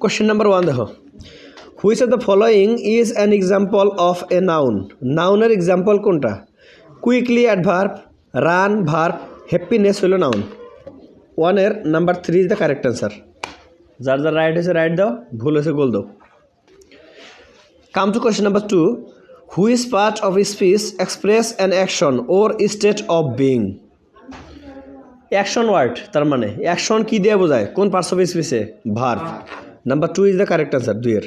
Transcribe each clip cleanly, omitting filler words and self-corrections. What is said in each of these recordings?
Question number 1 দেখো, which of the following is an example of a noun. নাউনের example কোনটা? Quickly adverb, run verb, happiness হলো noun. 1 number 3 is the correct answer. যার যার right হয়েছে right দাও, ভুল হয়েছে গোল দাও। Come to question number 2, which part of speech express an action or state of being. Action word, তার মানে অ্যাকশন কি দিয়ে বোঝায়, কোন পার্টস অফ স্পিচে? Verb. Number 2 is the correct answer, 2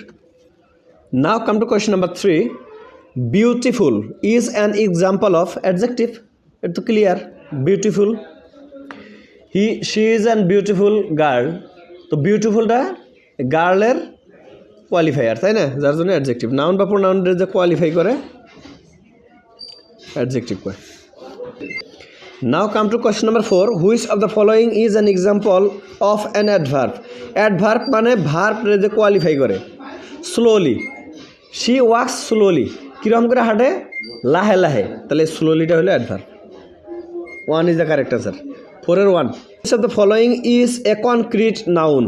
now come to question number 3, beautiful is an example of adjective. এটা তো clear, beautiful, she is an beautiful girl. তো বিউটিফুলটা গার্লের কোয়ালিফায়ার, তাই না, যার জন্য অ্যাডজেক্টিভ। নাউন বা প্রোনাউনের যে কোয়ালিফাই করে অ্যাডজেক্টিভ করে। Now come to question number 4, which of the following is an example of an adverb. Adverb মানে ভার্বরে যে কোয়ালিফাই করে। স্লোলি, শি ওয়াক্স স্লোলি, কীরকম করে হাঁটে? লাহে লাহে, তাহলে স্লোলিটা হলো adverb. 1 is the correct answer, 4 1। Which of the following is A concrete noun.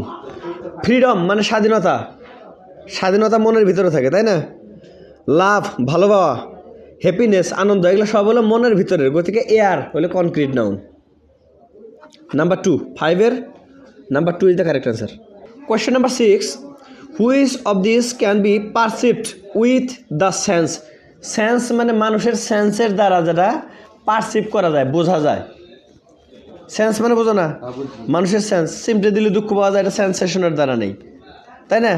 Freedom মানে স্বাধীনতা, স্বাধীনতা মনের ভিতরে থাকে, তাই না। লাভ ভালোবাসা, হ্যাপিনেস আনন্দ, এগুলো সব হলো মনের ভিতরের, গতিকে এয়ার হলো concrete noun. Number 2, 5 number 2 is the correct answer. Question number 6, which of this can be perceived with the sense. Sense মানে মানুষের সেন্সের দ্বারা যেটা পারসিভ করা যায়, বোঝা যায়। সেন্স মানে বোঝো না, মানুষের সেন্স, সিমটে দিলে দুঃখ পাওয়া যায়, এটা সেন্সেশনের দ্বারা নেই, তাই না।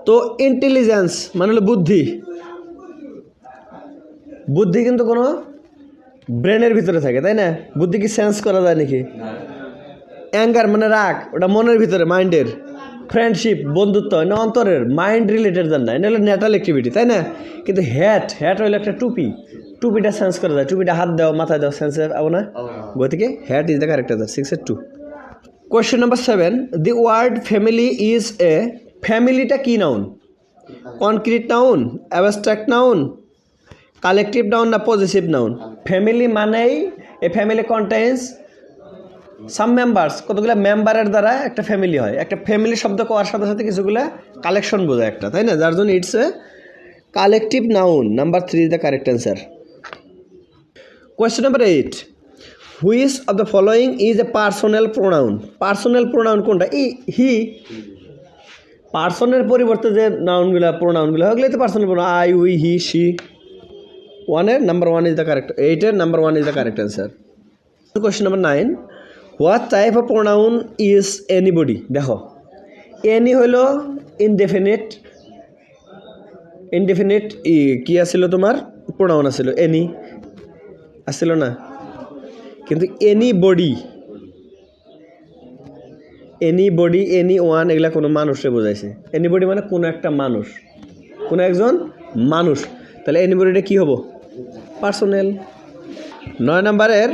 তো ইন্টেলিজেন্স মানে হলো বুদ্ধি, বুদ্ধি কিন্তু কোনো ব্রেনের ভিতরে থাকে, তাই না। বুদ্ধি কি সেন্স করা যায় নাকি? অ্যাঙ্গার মানে রাগ, ওটা মনের ভিতরে, মাইন্ডের। ফ্রেন্ডশিপ বন্ধুত্ব, না অন্তরের, মাইন্ড রিলেটেড জান না, এটা হলো ন্যাটাল অ্যাক্টিভিটি, তাই না। কিন্তু হ্যাট হলো একটা টুপি, টুপিটা সেন্স করা যায়, টুপিটা হাত দাও মাথায় দাও, সেন্সের আবো না, গতিকে what is the correct answer, 6 2। Question number 7, the word family is A. ফ্যামিলিটা কি noun? Concrete noun, abstract noun, collective noun না পজিটিভ নাউন? ফ্যামিলি মানেই a family contains some members, কতগুলো মেম্বারের দ্বারা একটা ফ্যামিলি হয়। একটা ফ্যামিলি শব্দ কোয়ার সাথে সাথে কিছুগুলো কালেকশন বোঝায় একটা, তাই না, যার জন্য it's a collective noun. Number 3 is the correct answer. Question number 8, which of the following is A personal pronoun. Personal pronoun কোনটা? হি। পার্সনের পরিবর্তে যে নাউনগুলো প্রোনাউনগুলো ওগুলোই তো personal pronoun, I, we, he, she. 1 number 1 is the correct, 8 number 1 is the correct answer. Question number 9, what type of pronoun is anybody. দেখো, any হলো indefinite, indefinite কি আসছিল তোমার? প্রোনাউন আসছিল, এনি আসছিল না, কিন্তু এনিবডি, এনিবডি, এনি ওয়ান এগুলা কোনো মানুষে বোঝাইছে। এনিবডি মানে কোনো একটা মানুষ, কোনো একজন মানুষ, তাহলে এনিবডিটা কী হবো? পার্সোনাল। 9 নাম্বারের,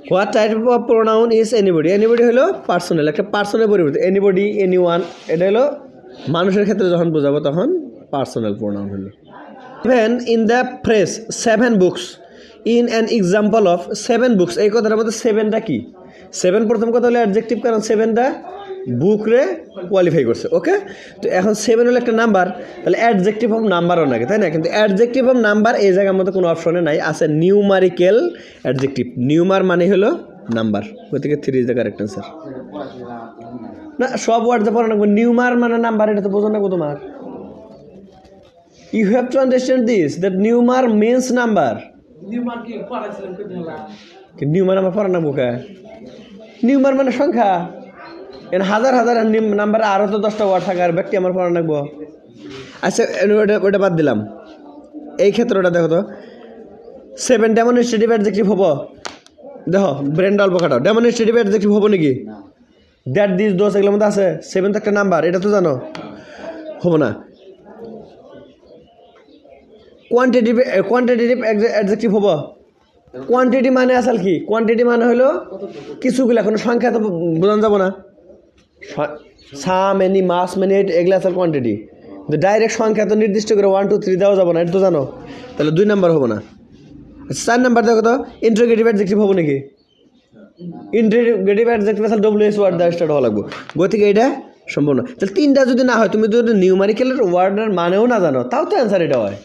what type of pronoun is anybody. Anybody হলো পার্সোনাল, একটা পার্সনের পরিবর্তে এনিবডি, এনি ওয়ান, এটা হলো মানুষের ক্ষেত্রে যখন বোঝাবো তখন পার্সোনাল প্রোনাউন হলো। Even in the phrase 7 books in an example of 7 books, এই কথাটার মধ্যে 7টা কি? 7 প্রথম কথা হলো অ্যাডজেক্টিভ, কারণ 7টা বুকরে কোয়ালিফাই করছে, ওকে। তো এখন 7 হলো একটা নাম্বার, তাহলে অ্যাডজেক্টিভ অফ নাম্বারও নাকি, তাই না। কিন্তু অ্যাডজেক্টিভ অফ নাম্বার এই জায়গার মধ্যে কোনো অপশনে নাই, আছে নিউমারিক্যাল অ্যাডজেক্টিভ। নিউমার মানে হলো নাম্বার, গতিকে 3 ইজ দ্য কারেক্ট অ্যান্সার। না, সব ওয়ার্ড যে পড়া রাখবো, নিউমার মানে নাম্বার, এটা তো বোঝো না তোমার। You have to understand this, that numeral means number. Numeral আমার পড়া নামবো কে? নিউমার মানে সংখ্যা, এর হাজার হাজার নাম্বার, আরও তো 10টা ওয়ার্ড থাকে, আর ব্যক্তি আমার পড়া রাখবো। আচ্ছা, ওটা বাদ দিলাম, এই ক্ষেত্রে ওটা দেখো তো, 7 ডেমনস্ট্রেটিভ অ্যাডজেক্টিভ হবো? দেখো, ব্রেন অল্প খাটাও, ডেমনস্ট্রেটিভ অ্যাডজেক্টিভ হবো নাকি? দ্যাট, দিস, দোস এগুলোর মধ্যে আছে। 7 তো একটা নাম্বার, এটা তো জানো, হবো না। কোয়ান্টিটেটিভ অ্যাডজেক্টিভ হবো? কোয়ান্টিটি মানে আসল কি? কোয়ান্টিটি মানে হলো কিছুগুলা, কোনো সংখ্যা তো বোঝানো যাবো না। সাম, এনি, মাস, মিনিট, এগুলো আসল কোয়ান্টিটি। কিন্তু ডাইরেক্ট সংখ্যা তো নির্দিষ্ট করে 1 2 3 দেওয়া যাবো না, এটা তো জানো, তাহলে 2 নাম্বার হবো না। 4 নাম্বার দেখো তো, ইন্টারোগেটিভ অ্যাডজেক্টিভ হবো নাকি? ইন্টিগ্রেটিভ অ্যাডজেক্টিভ আছে ডব্লিউএস ওয়ার্ড দ্বারা স্টার্ট হওয়া লাগবে গতিকে এটা সম্ভব না তাহলে তিনটা যদি না হয় তুমি যদি নিউমারিক্যালের ওয়ার্ডের মানেও না জানো তাও তো অ্যান্সার এটা হয়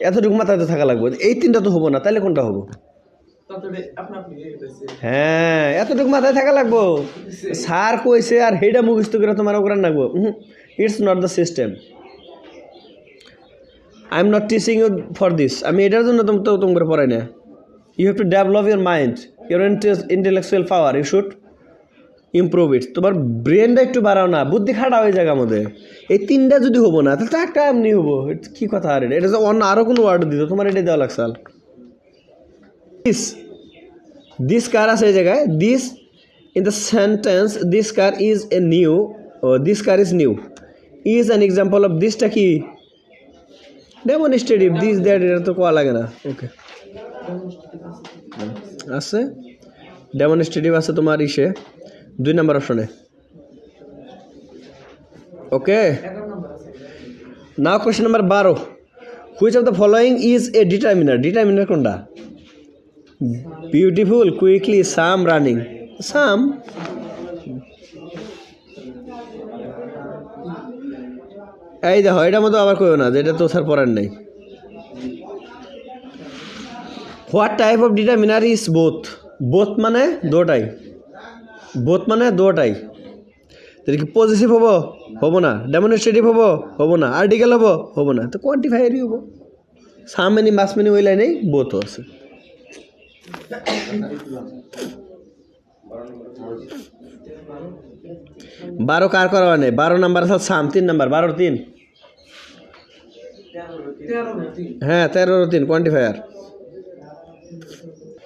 এতটুকু মাথায় তো থাকা লাগবে এই তিনটা তো হবো না তাহলে কোনটা হবো হ্যাঁ এতটুকু মাথায় থাকা লাগবো স্যার কইছে আর হেটা মুখস্থ করে তোমার ওখানে লাগবো it's not the system I am not teaching you for this আমি এটার জন্য তোমাকে পড়াই না you have to develop your mind your intellectual power you should improve it তোমার ব্রেনটা একটু বাড়াও না বুদ্ধি খাটা হয়ে জায়গা মধ্যে এই তিনটা যদি হবো না তাহলে তো একটা এমনি হবো কি কথা আর এটা যে অন্য আরও কোনো ওয়ার্ড দিত তোমার এটা দেওয়া লাগছে দিস কার আছে এই জায়গায় this in the sentence this car is a new this car is new is an example of দিসটা কি ডেমনস্ট্রেটিভ দিস দ্যাট এটা তো কোয়া লাগে না ওকে আছে ডেমনস্ট্রেটিভ আছে তোমার ইসে 2 নম্বর অপশনে okay now question number 12 which of the following is a determiner কোনটা beautiful quickly some running some এই দেখো এটার মতো আবার কইও না যে এটা তো স্যার পড়ার নেই what type of determiner is both মানে দুটাই তাহলে কি পজিটিভ হবো না ডেমনস্ট্রেটিভ হবো না আর্টিকেল হবো না তো কোয়ান্টিফায়ারই হবো সাম মেনি মাস মেনি ওই লাইনেই বোথ আছে বারো কার করা নেই 12 নাম্বার আছে সাম 3 নাম্বার 12 3 হ্যাঁ 13 3 quantifier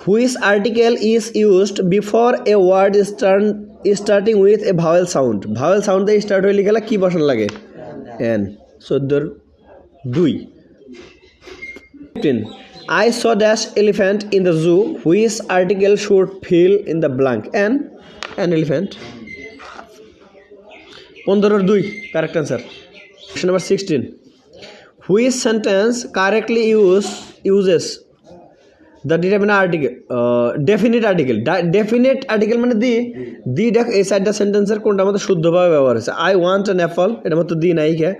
which article is used before a word starting with a vowel sound দিয়ে স্টার্ট হয়ে লিখে কি বসানো লাগে an 14 2 I saw dash elephant in the zoo. Which article should fill in the blank? An elephant. 15 2 correct answer. Question number 16. Which sentence correctly uses the determinate article? Definite article. Definite article মানে দি দেখ এই সাইডটা সেন্টেন্সের কোনটা মধ্যে শুদ্ধভাবে ব্যবহার হয়েছে I want an apple এটার মধ্যে দি নাই কে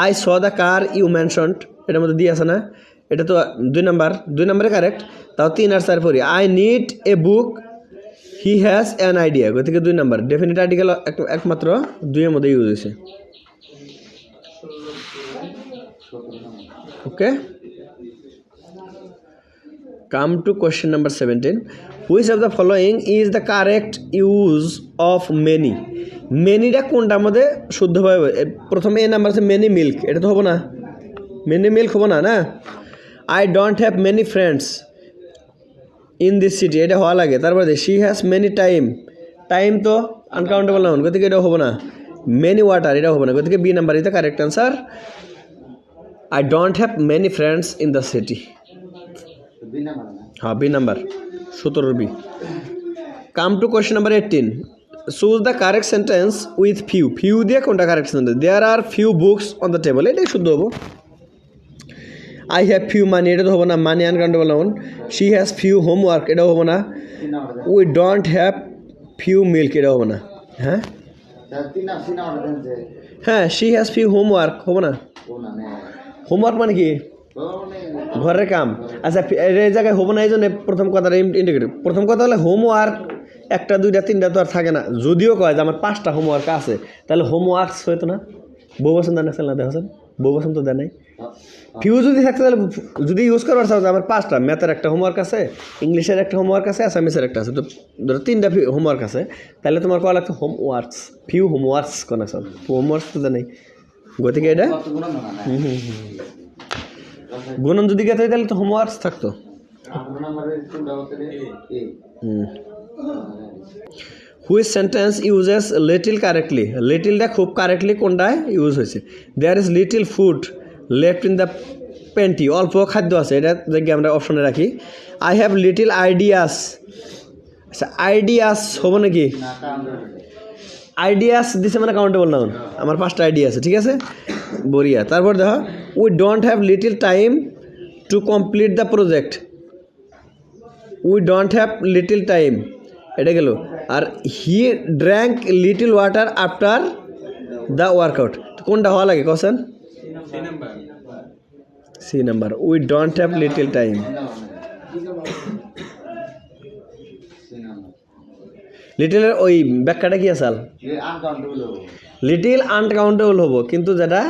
I saw the car you mentioned এটার মধ্যে দি আছে না এটা তো 2 নম্বরে কারেক্ট তাও 3 আর 4 পড়ি I need a book he has an idea গতিকে 2 নম্বর ডেফিনিট আর্টিকেল একমাত্র 2 এর মধ্যে ইউজ হয়েছে okay come to question number 17 which of the following is the correct use of মেনিটা কোনটার মধ্যে শুদ্ধভাবে প্রথমে এ নাম্বার আছে মেনি মিল্ক এটা তো হবো না মেনি মিল্ক হবো না I don't have many friends in this city এটা হওয়া লাগে তারপরে she has many time তো আনকাউন্টেবল নাউন গতিকে এটা হবে না many water এটা হবে না গতিকে B number is the correct answer I don't have many friends in the city হ্যাঁ B number 17 we come to question number 18 choose the correct sentence with few দিয়ে কোনটা correct sentence there are few books on the table এটাই শুদ্ধ হবে I have few money এটা তো হবে না money uncountable noun she has few homework এটা হবে না we don't have few milk এটা হবে না হ্যাঁ she has few homework হবে না হোমওয়ার্ক মানে কি ঘরের কাম আচ্ছা এই জায়গায় হবে না এই জন্য প্রথম কথাটা ইন্টিগ্রেটিভ প্রথম কথা হলে হোমওয়ার্ক 1 2 3 তো আর থাকে না যদিও কয় যে আমার 5টা হোমওয়ার্ক আছে তাহলে হোমওয়ার্কস হইতো না বউ বসন দেন না দেখছেন বউ বসন তো দেয় নাই ফিউ যদি থাকতে তাহলে যদি ইউজ করবার চাও যে আমার 5টা ম্যাথের একটা হোমওয়ার্ক আছে ইংলিশের একটা হোমওয়ার্ক আছে আসামিসের একটা আছে তো ধরো 3টা হোমওয়ার্ক আছে তাহলে তোমার কয়া লাগতো হোমওয়ার্কস ফিউ হোমওয়ার্কস কোন আছে হোমওয়ার্কস তো দেয় নাই গতিকে এটা গুণন যদি গেতে তাহলে তো হোমওয়ার্কস থাকতো which sentence uses little correctly লিটিলটা খুব কারেক্টলি কোনটায় ইউজ হয়েছে there is little food left in the pantry অল্প খাদ্য আছে এটা দেখি আমরা অপশনে রাখি আই হ্যাভ লিটিল আইডিয়াস আচ্ছা আইডিয়াস হবো নাকি আইডিয়াস দিছে মানে কাউন্টেবল নাউন আমার 5টা আইডিয়া আছে ঠিক আছে বরিয়া তারপর দেখো we don't have little time to complete the project we don't have little time এটা গেল। আর he drank little water after the workout, কোনটা হওয়া লাগে question? C number, we don't have little time. লিটলের ওই ব্যাখ্যাটা কি আসাল? লিটিল আনকাউন্টেবল হবো, কিন্তু যেটা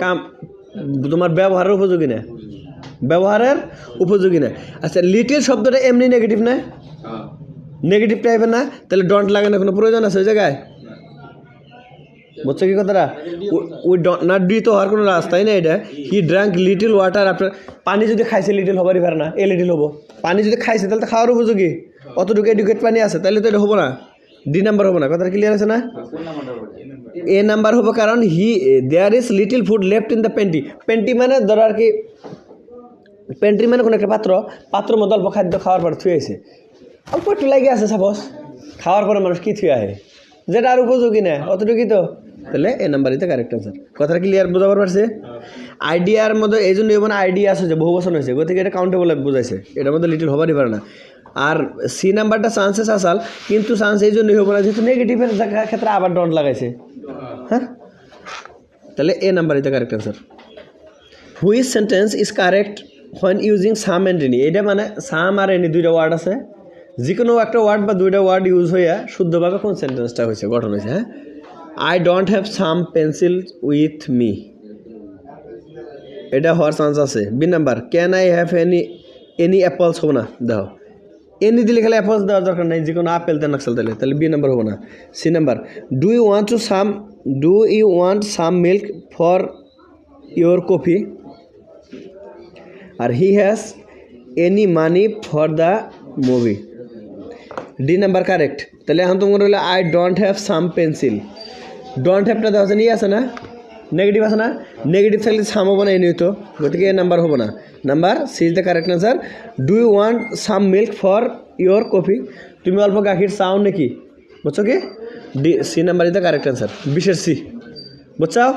কাম তোমার ব্যবহারের উপযোগী না, ব্যবহারের উপযোগী না। আচ্ছা লিটিল শব্দটা এমনি নেগেটিভ না, নেগেটিভ টাইপের না, তাহলে ডন্ট লাগানোর কোনো প্রয়োজন আছে ওই জায়গায়? বুঝছো কি কথাটা? ওই না ডি তো হওয়ার কোনো রাস্তাই না এটা। হি ড্রাঙ্ক লিটল ওয়াটার আপনার, পানি যদি খাইছে লিটল হবারই পারে না, এ লিটল হবো। পানি যদি খাইছে তাহলে তো খাওয়ার উপযোগী, অতটুকু এডুকেট পানি আছে, তাহলে তো এটা হবো না, ডি নাম্বার হবো না। কথাটা ক্লিয়ার আছে না? এ নাম্বার হবো, কারণ he there is little food left in the pantry. Pantry মানে ধরো আর কি, পেন্ট্রি মানে কোনো একটা পাত্র, পাত্রের মধ্যে অল্প খাদ্য খাওয়ার পর থুয়েছে, অল্প একটু লাগে আছে সাপোজ, খাওয়ার পরে মানুষ কি থুয়ে আহে, যেটা আর উপযোগী না অতটুকুই তো, তাহলে এ নাম্বারই তো কারেক্ট আনসার। কথাটা ক্লিয়ার বোঝাবার পারছে? আইডিয়ার মধ্যে এই জন্য মানে আইডিয়া আছে যে বহু বছর হয়েছে, গতিকে এটা কাউন্টেবল বোঝাইছে, এটার মধ্যে লিটল হবারই পারে না। আর সি নাম্বারটা চান্সেস আসাল, কিন্তু চান্স এই জন্যই হবো না যেহেতু নেগেটিভের ক্ষেত্রে আবার ডন্ট লাগাইছে। হ্যাঁ, তাহলে এ নাম্বারই তো correct answer. Which sentence is correct when using some and any? এটা মানে সাম আর এনি দুইটা ওয়ার্ড আছে, যে কোনো একটা ওয়ার্ড বা দুইটা ওয়ার্ড ইউজ হইয়া শুদ্ধভাবে কোন সেন্টেন্সটা হয়েছে, গঠন হয়েছে। হ্যাঁ, I don't have some pencil with me, এটা হওয়ার চান্স আছে। B number, can I have any apples হবো না, দেখো এনি দিলে খালি অ্যাপলস দেওয়ার দরকার নাই, যে কোনো আপেল দেন নাকসাল দিলে, তাহলে বি নাম্বার হবো না। C number, do you want some milk for your coffee? আর he has any money for the movie? D number correct. তাহলে এখন তোমার হলো I don't have some pencil, don't হ্যাভটা দেওয়া আছে, নিয়ে আছে না, নেগেটিভ আছে না, নেগেটিভ থাকলে সাম হবো না, এ নিত, গতিকে এ নাম্বার হবো না। Number C is the correct answer. Do you want some milk for your coffee? তুমি অল্প গাখির চাও নাকি, বুঝছো কি? D, C number is the correct answer, বিশের সি, বুঝছাও?